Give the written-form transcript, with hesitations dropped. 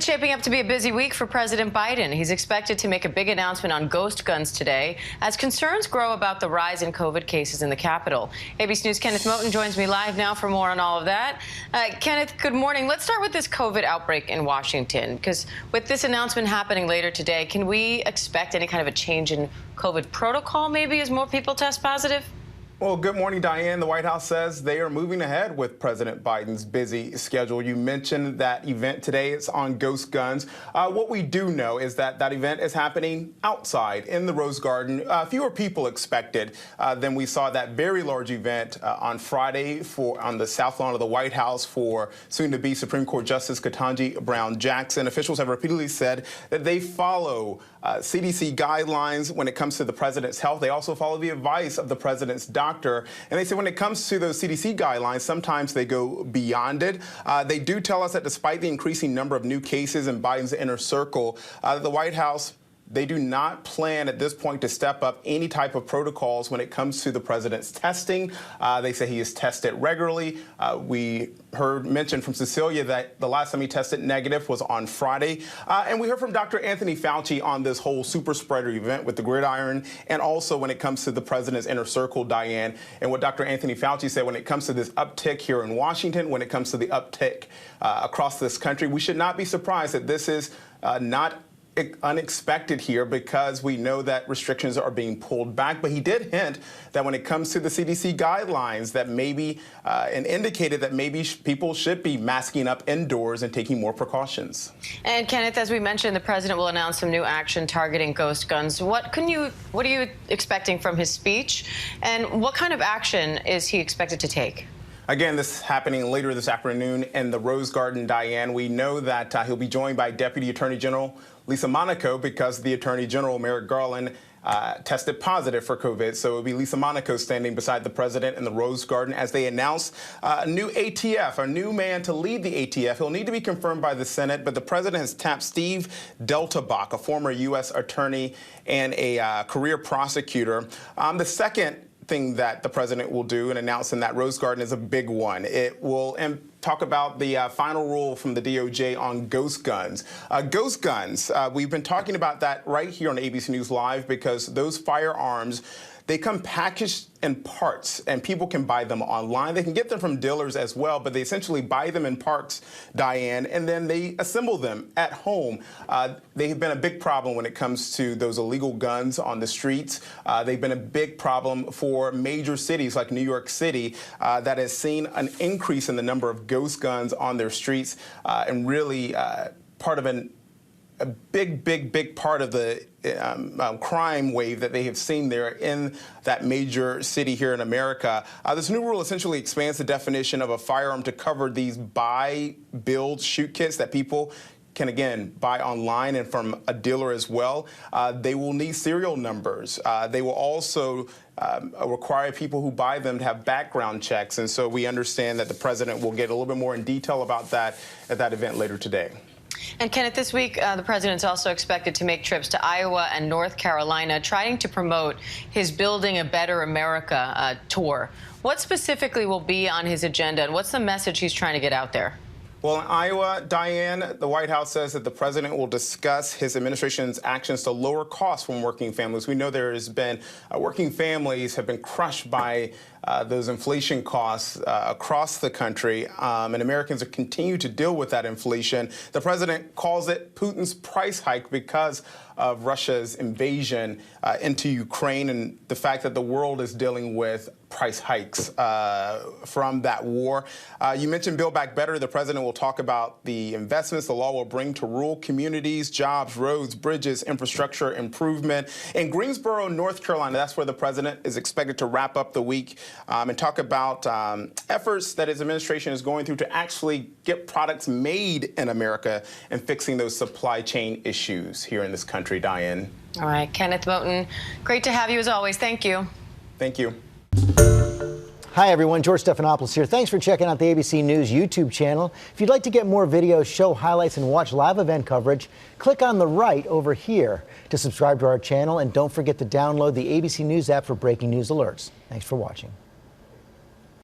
shaping up to be a busy week for President Biden. He's expected to make a big announcement on ghost guns today as concerns grow about the rise in COVID cases in the Capitol. ABC News' Kenneth Moton joins me live now for more on all of that. Kenneth, good morning. Let's start with this COVID outbreak in Washington, because with this announcement happening later today, can we expect any kind of a change in COVID protocol maybe as more people test positive? Well, good morning, Diane. The White House says they are moving ahead with President Biden's busy schedule. You mentioned that event today. It's on ghost guns. What we do know is that that event is happening outside in the Rose Garden. Fewer people expected than we saw that very large event on Friday on the south lawn of the White House for soon-to-be Supreme Court Justice Ketanji Brown Jackson. Officials have repeatedly said that they follow CDC guidelines when it comes to the president's health. They also follow the advice of the president's doctor. And they say when it comes to those CDC guidelines, sometimes they go beyond it. They do tell us that despite the increasing number of new cases in Biden's inner circle, the White House, they do not plan at this point to step up any type of protocols when it comes to the president's testing. They say he is tested regularly. We heard mention from Cecilia that the last time he tested negative was on Friday. And we heard from Dr. Anthony Fauci on this whole super spreader event with the gridiron, and also when it comes to the president's inner circle, Diane. And what Dr. Anthony Fauci said when it comes to this uptick here in Washington, when it comes to the uptick across this country, we should not be surprised that this is not unexpected here, because we know that restrictions are being pulled back. But he did hint that when it comes to the CDC guidelines, that maybe and indicated that maybe people should be masking up indoors and taking more precautions. And Kenneth, as we mentioned, the president will announce some new action targeting ghost guns. What are you expecting from his speech, and what kind of action is he expected to take? Again, this is happening later this afternoon in the Rose Garden, Diane. We know that he'll be joined by Deputy Attorney General Lisa Monaco, because the Attorney General, Merrick Garland, tested positive for COVID. So it'll be Lisa Monaco standing beside the president in the Rose Garden as they announce a new ATF, a new man to lead the ATF. He'll need to be confirmed by the Senate, but the president has tapped Steve Deltabach, a former U.S. attorney and a career prosecutor. The second thing that the president will do and announce in that Rose Garden is a big one. It will talk about the final rule from the DOJ on ghost guns. Ghost guns, we've been talking about that right here on ABC News Live, because those firearms, they come packaged in parts, and people can buy them online. They can get them from dealers as well, but they essentially buy them in parts, Diane, and then they assemble them at home. They have been a big problem when it comes to those illegal guns on the streets. They've been a big problem for major cities like New York City that has seen an increase in the number of ghost guns on their streets, and really part of a big part of the crime wave that they have seen there in that major city here in America. This new rule essentially expands the definition of a firearm to cover these buy, build, shoot kits that people can, again, buy online and from a dealer as well. They will need serial numbers. They will also require people who buy them to have background checks. And so we understand that the president will get a little bit more in detail about that at that event later today. And Kenneth, this week, the president's also expected to make trips to Iowa and North Carolina, trying to promote his Building a Better America tour. What specifically will be on his agenda, and what's the message he's trying to get out there? Well, in Iowa, Diane, the White House says that the president will discuss his administration's actions to lower costs from working families. We know there has been working families have been crushed by those inflation costs across the country, and Americans continue to deal with that inflation. The president calls it Putin's price hike because of Russia's invasion into Ukraine and the fact that the world is dealing with price hikes from that war. You mentioned Build Back Better. The president will talk about the investments the law will bring to rural communities, jobs, roads, bridges, infrastructure improvement. In Greensboro, North Carolina, that's where the president is expected to wrap up the week and talk about efforts that his administration is going through to actually get products made in America and fixing those supply chain issues here in this country, Diane. All right, Kenneth Moton, great to have you as always. Thank you. Thank you. Hi, everyone. George Stephanopoulos here. Thanks for checking out the ABC News YouTube channel. If you'd like to get more videos, show highlights, and watch live event coverage, click on the right over here to subscribe to our channel. And don't forget to download the ABC News app for breaking news alerts. Thanks for watching.